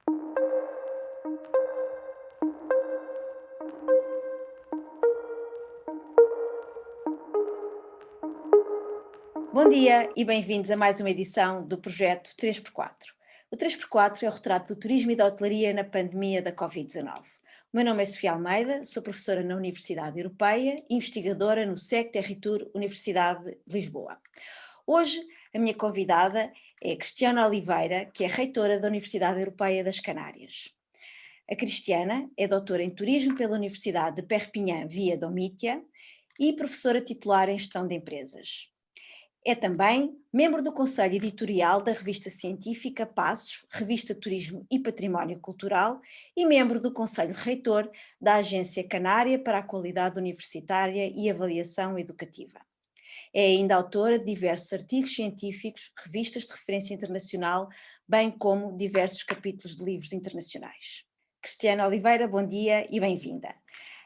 Bom dia e bem-vindos a mais uma edição do projeto 3x4. O 3x4 é o retrato do turismo e da hotelaria na pandemia da Covid-19. O meu nome é Sofia Almeida, sou professora na Universidade Europeia e investigadora no SEC Territur Universidade de Lisboa. Hoje a minha convidada é Cristiana Oliveira, que é reitora da Universidade Europeia das Canárias. A Cristiana é doutora em Turismo pela Universidade de Perpignan via Domitia e professora titular em Gestão de Empresas. É também membro do Conselho Editorial da revista científica Passos, Revista Turismo e Património Cultural, e membro do Conselho Reitor da Agência Canária para a Qualidade Universitária e Avaliação Educativa. É ainda autora de diversos artigos científicos, revistas de referência internacional, bem como diversos capítulos de livros internacionais. Cristiana Oliveira, bom dia e bem-vinda.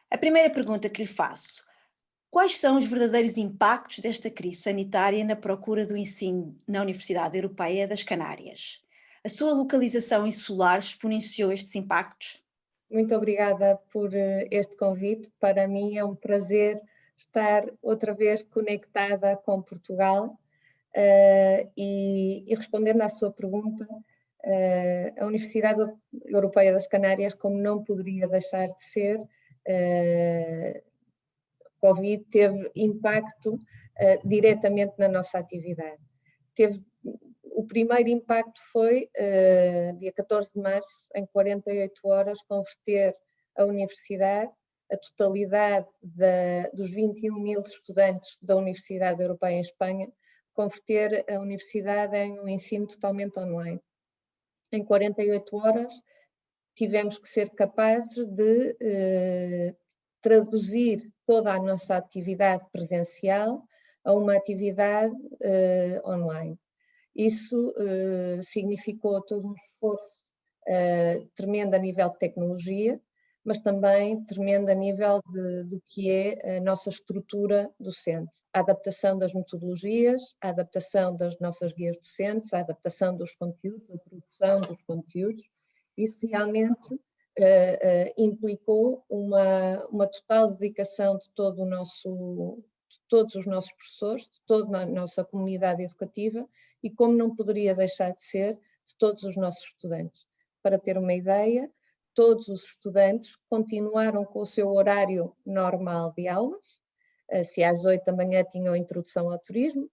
A primeira pergunta que lhe faço: quais são os verdadeiros impactos desta crise sanitária na procura do ensino na Universidade Europeia das Canárias? A sua localização insular exponenciou estes impactos? Muito obrigada por este convite. Para mim é um prazer estar outra vez conectada com Portugal e respondendo à sua pergunta, a Universidade Europeia das Canárias, como não poderia deixar de ser, Covid teve impacto diretamente na nossa atividade. O primeiro impacto foi, dia 14 de março, em 48 horas, converter a universidade, a totalidade dos 21 mil estudantes da Universidade Europeia em Espanha, converter a universidade em um ensino totalmente online. Em 48 horas, tivemos que ser capazes de traduzir toda a nossa atividade presencial a uma atividade online. Isso significou todo um esforço tremendo a nível de tecnologia, mas também tremendo a nível do que é a nossa estrutura docente. A adaptação das metodologias, a adaptação das nossas guias docentes, a adaptação dos conteúdos, a produção dos conteúdos. Isso realmente implicou uma total dedicação de todos os nossos professores, de toda a nossa comunidade educativa e, como não poderia deixar de ser, de todos os nossos estudantes. Para ter uma ideia, todos os estudantes continuaram com o seu horário normal de aulas, se às 8 da manhã tinham introdução ao turismo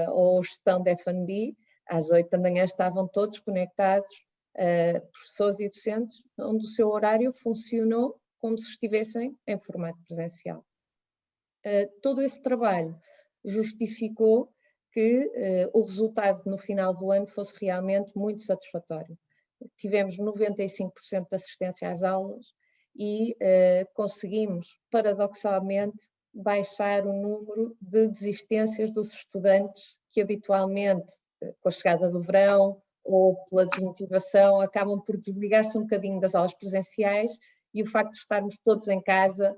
ou gestão de F&B, às 8 da manhã estavam todos conectados, professores e docentes, onde o seu horário funcionou como se estivessem em formato presencial. Todo esse trabalho justificou que o resultado no final do ano fosse realmente muito satisfatório. Tivemos 95% de assistência às aulas e conseguimos, paradoxalmente, baixar o número de desistências dos estudantes que habitualmente, com a chegada do verão ou pela desmotivação, acabam por desligar-se um bocadinho das aulas presenciais, e o facto de estarmos todos em casa,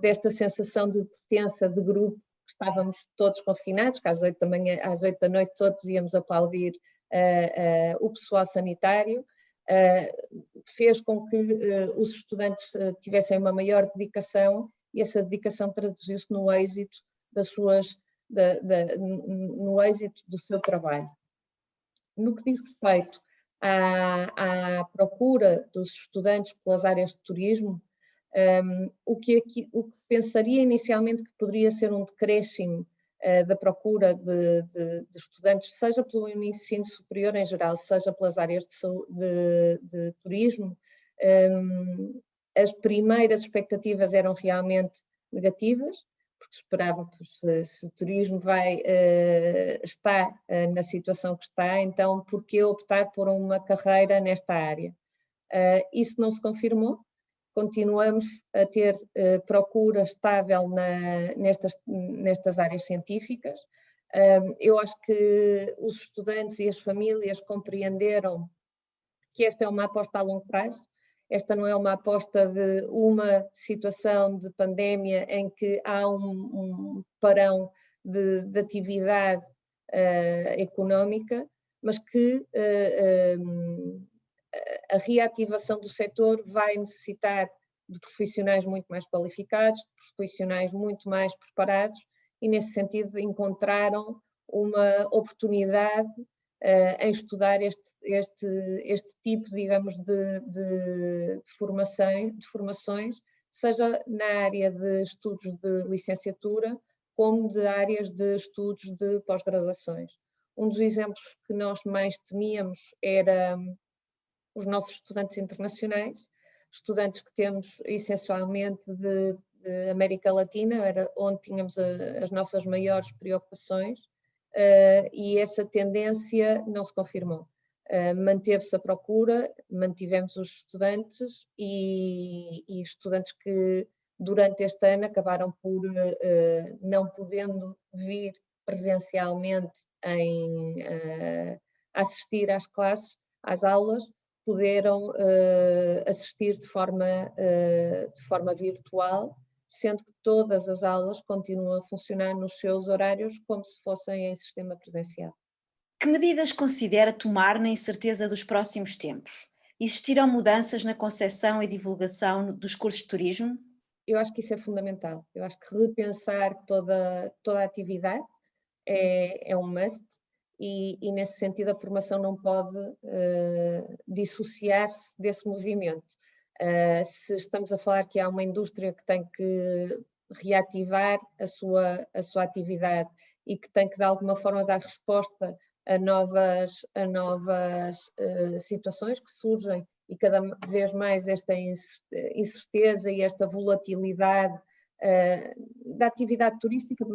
desta sensação de pertença, de grupo, estávamos todos confinados, que às 8 da manhã, às 8 da noite todos íamos aplaudir o pessoal sanitário, fez com que os estudantes tivessem uma maior dedicação, e essa dedicação traduziu-se no êxito no êxito do seu trabalho. No que diz respeito à procura dos estudantes pelas áreas de turismo, o que se pensaria inicialmente que poderia ser um decréscimo da procura de estudantes, seja pelo ensino superior em geral, seja pelas áreas de turismo, as primeiras expectativas eram realmente negativas, porque esperava que se o turismo está na situação que está, então por que optar por uma carreira nesta área? Isso não se confirmou. Continuamos a ter procura estável nestas áreas científicas. Eu acho que os estudantes e as famílias compreenderam que esta é uma aposta a longo prazo. Esta não é uma aposta de uma situação de pandemia em que há um parão de atividade económica, mas que A reativação do setor vai necessitar de profissionais muito mais qualificados, de profissionais muito mais preparados, e nesse sentido encontraram uma oportunidade em estudar este tipo, digamos, de formações, seja na área de estudos de licenciatura, como de áreas de estudos de pós-graduações. Um dos exemplos que nós mais temíamos era os nossos estudantes internacionais, estudantes que temos essencialmente de América Latina, era onde tínhamos as nossas maiores preocupações, e essa tendência não se confirmou. Manteve-se a procura, mantivemos os estudantes e estudantes que durante este ano acabaram por não podendo vir presencialmente assistir às classes, às aulas, puderam assistir de forma virtual, sendo que todas as aulas continuam a funcionar nos seus horários como se fossem em sistema presencial. Que medidas considera tomar na incerteza dos próximos tempos? Existirão mudanças na concepção e divulgação dos cursos de turismo? Eu acho que isso é fundamental. Eu acho que repensar toda a atividade é um must, e nesse sentido a formação não pode dissociar-se desse movimento. Se estamos a falar que há uma indústria que tem que reativar a sua atividade e que tem que de alguma forma dar resposta a novas situações que surgem, e cada vez mais esta incerteza e esta volatilidade da atividade turística,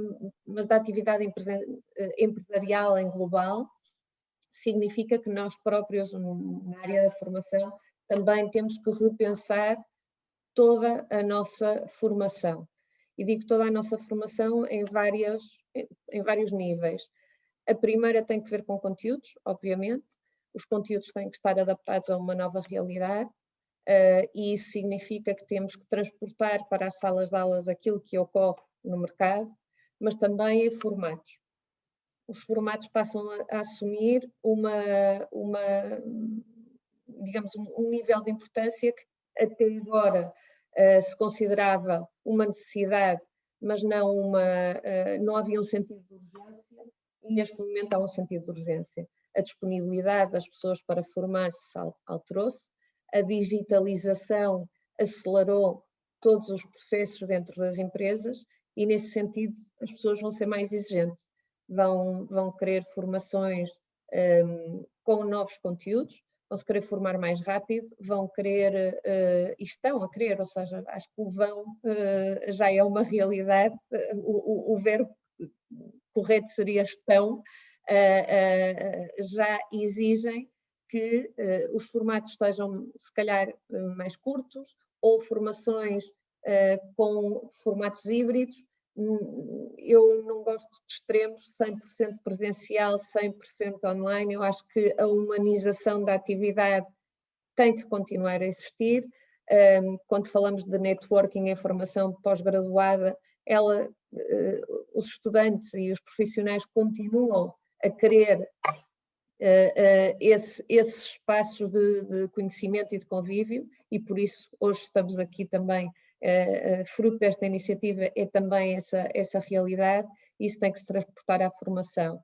mas da atividade empresarial em global, significa que nós próprios, na área da formação, também temos que repensar toda a nossa formação. E digo toda a nossa formação em vários níveis. A primeira tem que ver com conteúdos, obviamente. Os conteúdos têm que estar adaptados a uma nova realidade, e isso significa que temos que transportar para as salas de aulas aquilo que ocorre no mercado, mas também em formatos. Os formatos passam a assumir digamos, um nível de importância que até agora se considerava uma necessidade, mas não havia um sentido de urgência, e neste momento há um sentido de urgência. A disponibilidade das pessoas para formar-se alterou-se, a digitalização acelerou todos os processos dentro das empresas, e nesse sentido as pessoas vão ser mais exigentes, vão querer formações com novos conteúdos, vão se querer formar mais rápido, vão querer, e estão a querer, ou seja, acho que o vão já é uma realidade, o verbo correto seria estão, já exigem que os formatos sejam, se calhar, mais curtos, ou formações com formatos híbridos. Eu não gosto de extremos, 100% presencial, 100% online. Eu acho que a humanização da atividade tem que continuar a existir. Quando falamos de networking em formação pós-graduada, os estudantes e os profissionais continuam a querer esses espaços de conhecimento e de convívio, e por isso hoje estamos aqui também, fruto desta iniciativa é também essa realidade, e isso tem que se transportar à formação.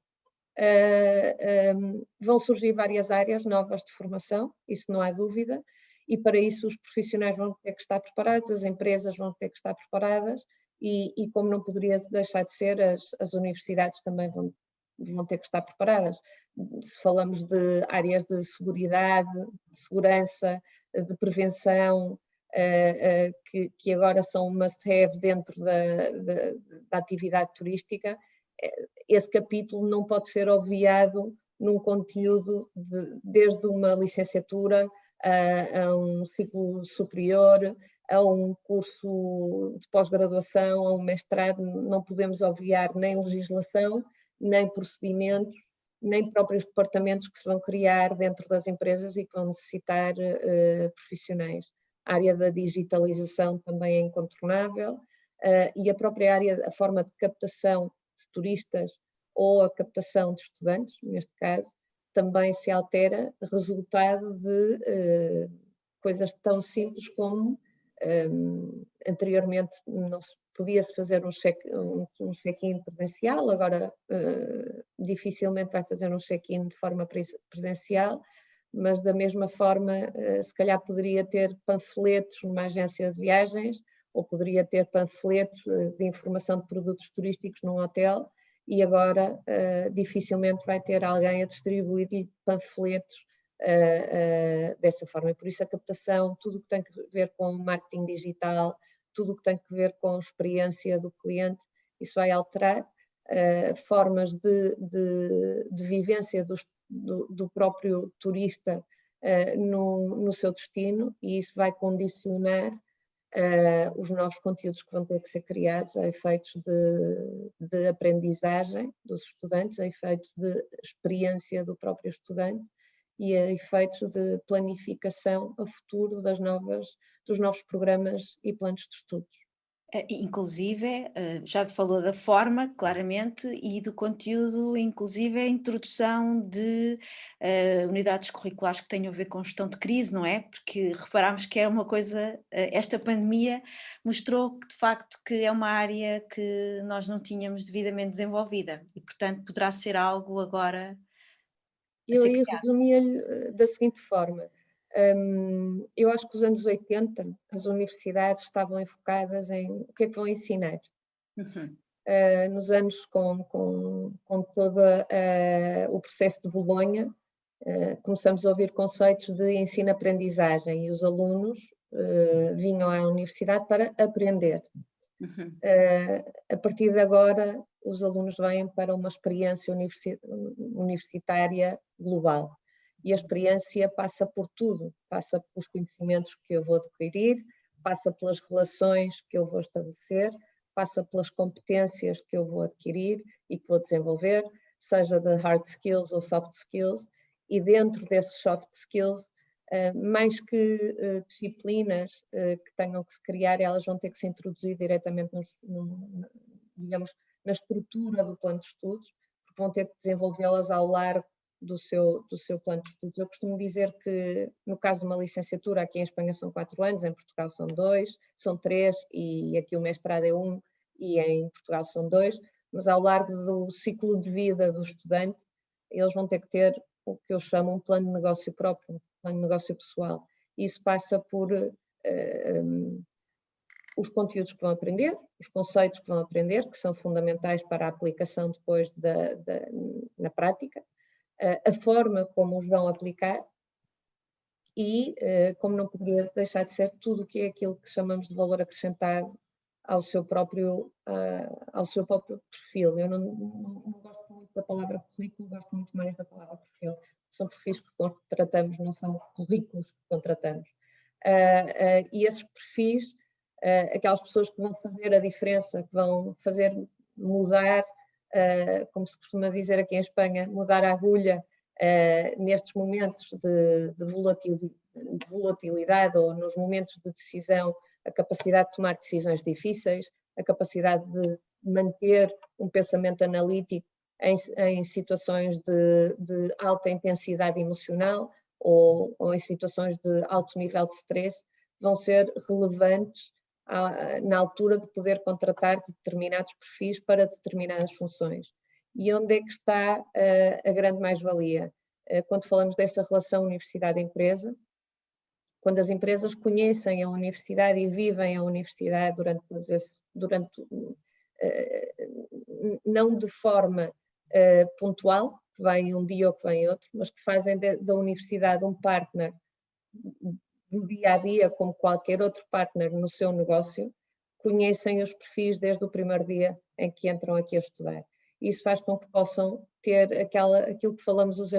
Vão surgir várias áreas novas de formação, isso não há dúvida, e para isso os profissionais vão ter que estar preparados, as empresas vão ter que estar preparadas, e como não poderia deixar de ser, as universidades também vão ter que estar preparadas. Se falamos de áreas de seguridade, de segurança, de prevenção, que agora são must-have dentro da atividade turística, esse capítulo não pode ser obviado num conteúdo desde uma licenciatura a um ciclo superior, a um curso de pós-graduação, a um mestrado. Não podemos obviar nem legislação, nem procedimentos, nem próprios departamentos que se vão criar dentro das empresas e que vão necessitar profissionais. A área da digitalização também é incontornável, e a própria área, a forma de captação de turistas ou a captação de estudantes, neste caso, também se altera resultado de coisas tão simples como anteriormente não se podia-se fazer um check-in presencial, agora dificilmente vai fazer um check-in de forma presencial, mas da mesma forma se calhar poderia ter panfletos numa agência de viagens, ou poderia ter panfletos de informação de produtos turísticos num hotel, e agora dificilmente vai ter alguém a distribuir panfletos dessa forma. E por isso a captação, tudo o que tem que ver com marketing digital, tudo o que tem que ver com a experiência do cliente, isso vai alterar formas de vivência do próprio turista no seu destino, e isso vai condicionar os novos conteúdos que vão ter que ser criados a efeitos de aprendizagem dos estudantes, a efeitos de experiência do próprio estudante e a efeitos de planificação a futuro dos novos programas e planos de estudos. Inclusive, já falou da forma, claramente, e do conteúdo, inclusive a introdução de unidades curriculares que tenham a ver com gestão de crise, não é? Porque reparámos que é uma coisa, esta pandemia mostrou que de facto que é uma área que nós não tínhamos devidamente desenvolvida e, portanto, poderá ser algo agora a Eu ser aí criado. resumia-lhe da seguinte forma. Eu acho que os anos 80, as universidades estavam enfocadas em o que é que vão ensinar. Uhum. Nos anos com todo o processo de Bolonha, começamos a ouvir conceitos de ensino-aprendizagem e os alunos vinham à universidade para aprender. Uhum. A partir de agora, os alunos vêm para uma experiência universitária global. E a experiência passa por tudo, passa pelos conhecimentos que eu vou adquirir, passa pelas relações que eu vou estabelecer, passa pelas competências que eu vou adquirir e que vou desenvolver, seja de hard skills ou soft skills, e dentro desses soft skills, mais que disciplinas que tenham que se criar, elas vão ter que se introduzir diretamente digamos, na estrutura do plano de estudos, porque vão ter que desenvolvê-las ao largo do seu plano de estudos. Eu costumo dizer que, no caso de uma licenciatura, aqui em Espanha são 4 anos, em Portugal são 2, são 3, e aqui o mestrado é 1, e em Portugal são 2, mas ao largo do ciclo de vida do estudante, eles vão ter que ter o que eu chamo um plano de negócio próprio, um plano de negócio pessoal. Isso passa por os conteúdos que vão aprender, os conceitos que vão aprender, que são fundamentais para a aplicação depois na prática, a forma como os vão aplicar e, como não poderia deixar de ser, tudo o que é aquilo que chamamos de valor acrescentado ao seu próprio perfil. Eu não gosto muito da palavra currículo, gosto muito mais da palavra perfil. São perfis que contratamos, não são currículos que contratamos. E esses perfis, aquelas pessoas que vão fazer a diferença, que vão fazer mudar, como se costuma dizer aqui em Espanha, mudar a agulha nestes momentos de volatilidade ou nos momentos de decisão, a capacidade de tomar decisões difíceis, a capacidade de manter um pensamento analítico em situações de alta intensidade emocional ou em situações de alto nível de stress, vão ser relevantes na altura de poder contratar determinados perfis para determinadas funções. E onde é que está a grande mais-valia? Quando falamos dessa relação universidade-empresa, quando as empresas conhecem a universidade e vivem a universidade não de forma pontual, que vem um dia ou que vem outro, mas que fazem da universidade um partner do dia a dia, como qualquer outro partner no seu negócio, conhecem os perfis desde o primeiro dia em que entram aqui a estudar. Isso faz com que possam ter aquilo que falamos, os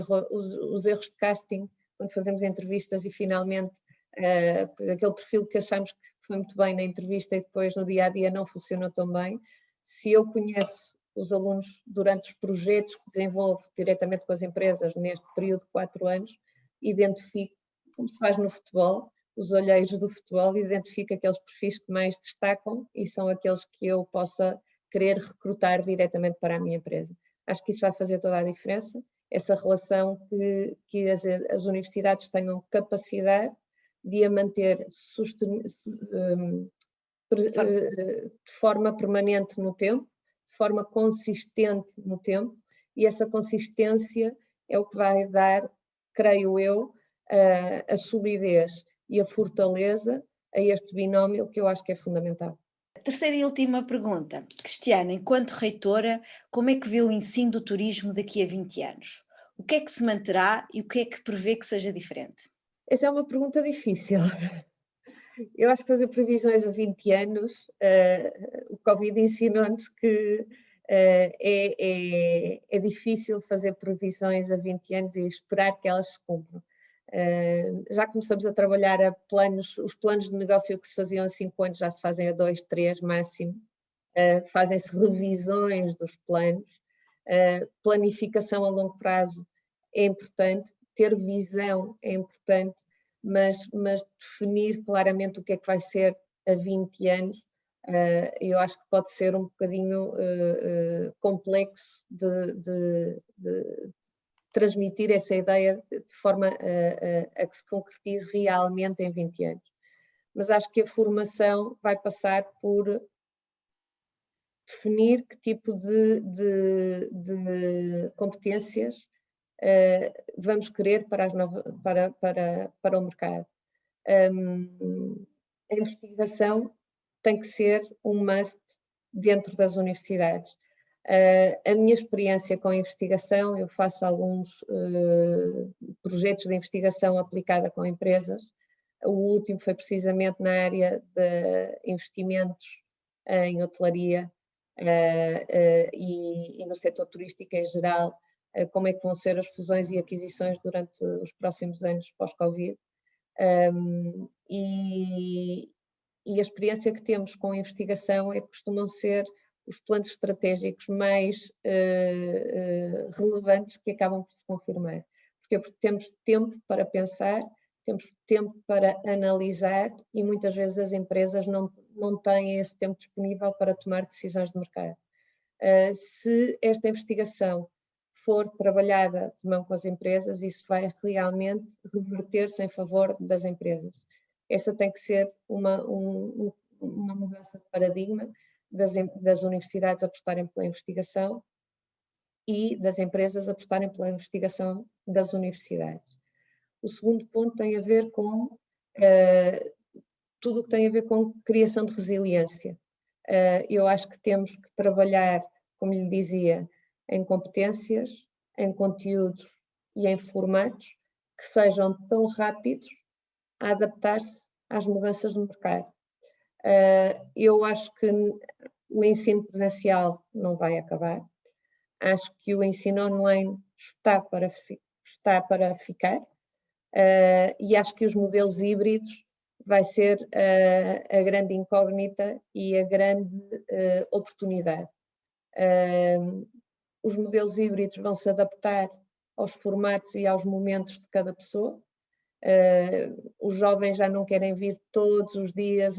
erros de casting, quando fazemos entrevistas e finalmente aquele perfil que achamos que foi muito bem na entrevista e depois no dia a dia não funcionou tão bem. Se eu conheço os alunos durante os projetos que desenvolvo diretamente com as empresas neste período de 4 anos, identifico, como se faz no futebol, os olheiros do futebol, identifico aqueles perfis que mais destacam e são aqueles que eu possa querer recrutar diretamente para a minha empresa. Acho que isso vai fazer toda a diferença essa relação que as universidades tenham capacidade de a manter de forma permanente no tempo, de forma consistente no tempo, e essa consistência é o que vai dar, creio eu, a solidez e a fortaleza a este binómio que eu acho que é fundamental. Terceira e última pergunta. Cristiana, enquanto reitora, como é que vê o ensino do turismo daqui a 20 anos? O que é que se manterá e o que é que prevê que seja diferente? Essa é uma pergunta difícil. Eu acho que fazer previsões a 20 anos, o Covid ensinou-nos que é difícil fazer previsões a 20 anos e esperar que elas se cumpram. Já começamos a trabalhar os planos de negócio que se faziam a 5 anos já se fazem a 2, 3 máximo. Fazem-se revisões dos planos. Planificação a longo prazo é importante, ter visão é importante, mas definir claramente o que é que vai ser a 20 anos, eu acho que pode ser um bocadinho complexo de transmitir essa ideia de forma a que se concretize realmente em 20 anos. Mas acho que a formação vai passar por definir que tipo de competências vamos querer para o mercado. A investigação tem que ser um must dentro das universidades. A minha experiência com a investigação, eu faço alguns projetos de investigação aplicada com empresas. O último foi precisamente na área de investimentos em hotelaria e no setor turístico em geral, como é que vão ser as fusões e aquisições durante os próximos anos pós-Covid. E a experiência que temos com a investigação é que costumam ser os planos estratégicos mais relevantes que acabam por se confirmar. Porque temos tempo para pensar, temos tempo para analisar e muitas vezes as empresas não têm esse tempo disponível para tomar decisões de mercado. Se esta investigação for trabalhada de mão com as empresas, isso vai realmente reverter-se em favor das empresas. Essa tem que ser uma mudança de paradigma das universidades apostarem pela investigação e das empresas apostarem pela investigação das universidades. O segundo ponto tem a ver com tudo o que tem a ver com criação de resiliência. Eu acho que temos que trabalhar, como lhe dizia, em competências, em conteúdos e em formatos que sejam tão rápidos a adaptar-se às mudanças do mercado. Eu acho que o ensino presencial não vai acabar. Acho que o ensino online está para ficar. E acho que os modelos híbridos vai ser a grande incógnita e a grande oportunidade. Os modelos híbridos vão se adaptar aos formatos e aos momentos de cada pessoa. Os jovens já não querem vir todos os dias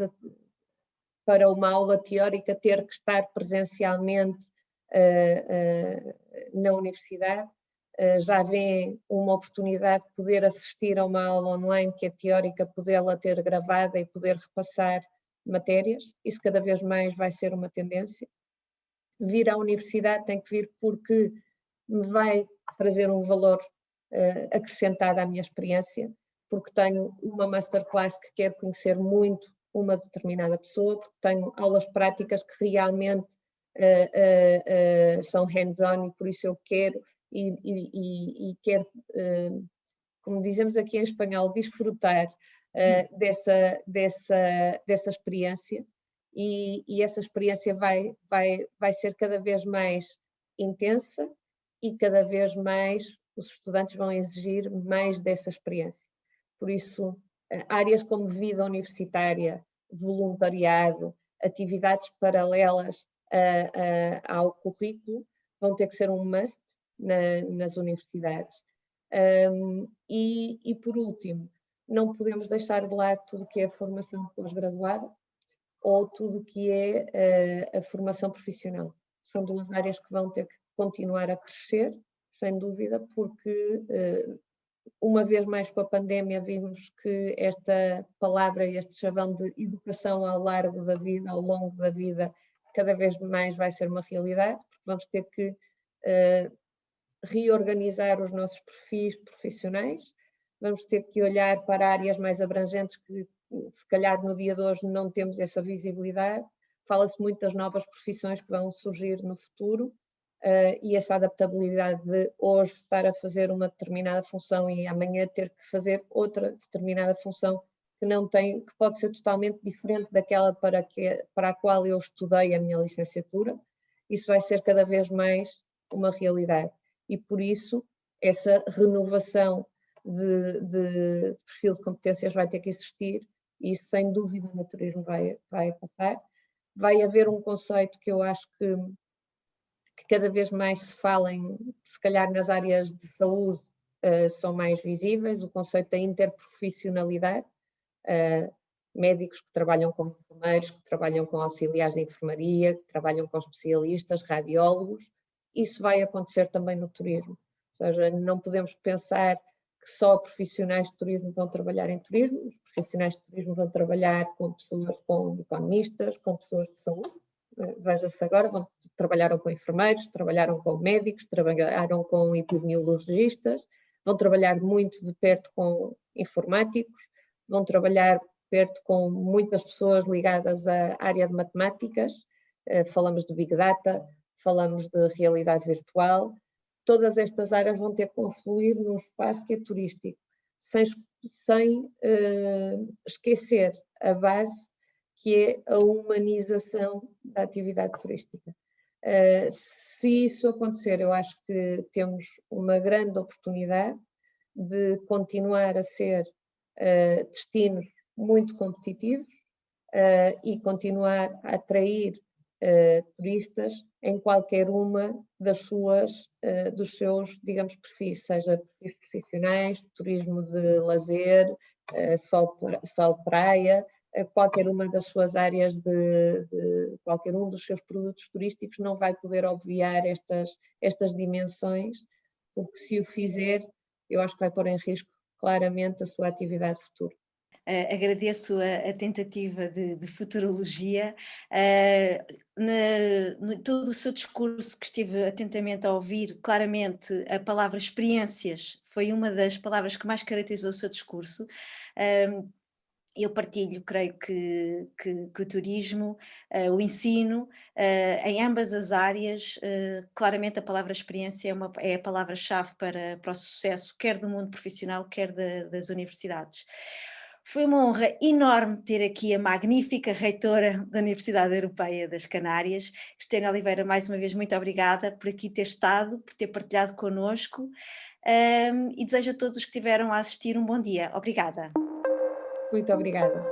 para uma aula teórica, ter que estar presencialmente na universidade. Já vêem uma oportunidade de poder assistir a uma aula online que é teórica, podê-la ter gravada e poder repassar matérias. Isso cada vez mais vai ser uma tendência. Vir à universidade tem que vir porque me vai trazer um valor acrescentado à minha experiência, porque tenho uma masterclass que quero conhecer muito uma determinada pessoa, porque tenho aulas práticas que realmente são hands-on e por isso eu quero e quero, como dizemos aqui em espanhol, desfrutar dessa experiência e essa experiência vai ser cada vez mais intensa e cada vez mais os estudantes vão exigir mais dessa experiência. Por isso, áreas como vida universitária, voluntariado, atividades paralelas ao currículo vão ter que ser um must nas universidades. E por último, não podemos deixar de lado tudo que é a formação pós-graduada ou tudo que é a formação profissional. São duas áreas que vão ter que continuar a crescer, sem dúvida, porque uma vez mais com a pandemia vimos que esta palavra, este chavão de educação ao largo da vida, ao longo da vida, cada vez mais vai ser uma realidade, porque vamos ter que reorganizar os nossos perfis profissionais, vamos ter que olhar para áreas mais abrangentes que se calhar no dia de hoje não temos essa visibilidade. Fala-se muito das novas profissões que vão surgir no futuro, e essa adaptabilidade de hoje estar a fazer uma determinada função e amanhã ter que fazer outra determinada função que não tem, que pode ser totalmente diferente daquela para a qual eu estudei a minha licenciatura, isso vai ser cada vez mais uma realidade. E por isso essa renovação de perfil de competências vai ter que existir e isso sem dúvida no turismo vai passar. Vai haver um conceito que eu acho que cada vez mais se fala se calhar nas áreas de saúde, são mais visíveis, o conceito da interprofissionalidade, médicos que trabalham com enfermeiros, que trabalham com auxiliares de enfermaria, que trabalham com especialistas, radiólogos, isso vai acontecer também no turismo, ou seja, não podemos pensar que só profissionais de turismo vão trabalhar em turismo, os profissionais de turismo vão trabalhar com pessoas, com economistas, com pessoas de saúde, veja-se agora, trabalharam com enfermeiros, trabalharam com médicos, trabalharam com epidemiologistas, vão trabalhar muito de perto com informáticos, vão trabalhar perto com muitas pessoas ligadas à área de matemáticas, falamos de Big Data, falamos de realidade virtual, todas estas áreas vão ter que confluir num espaço que é turístico, sem esquecer a base que é a humanização da atividade turística. Se isso acontecer, eu acho que temos uma grande oportunidade de continuar a ser destinos muito competitivos e continuar a atrair turistas em qualquer uma dos seus, digamos, perfis, seja perfis profissionais, turismo de lazer, sol-praia, qualquer uma das suas áreas qualquer um dos seus produtos turísticos não vai poder obviar estas dimensões, porque se o fizer, eu acho que vai pôr em risco claramente a sua atividade futura. Agradeço a tentativa de futurologia. Todo o seu discurso que estive atentamente a ouvir, claramente a palavra experiências foi uma das palavras que mais caracterizou o seu discurso. Eu partilho, creio que o turismo, o ensino, em ambas as áreas, claramente a palavra experiência é a palavra-chave para o sucesso, quer do mundo profissional, quer das universidades. Foi uma honra enorme ter aqui a magnífica reitora da Universidade Europeia das Canárias, Cristina Oliveira, mais uma vez muito obrigada por aqui ter estado, por ter partilhado connosco, e desejo a todos os que estiveram a assistir um bom dia. Obrigada. Muito obrigada.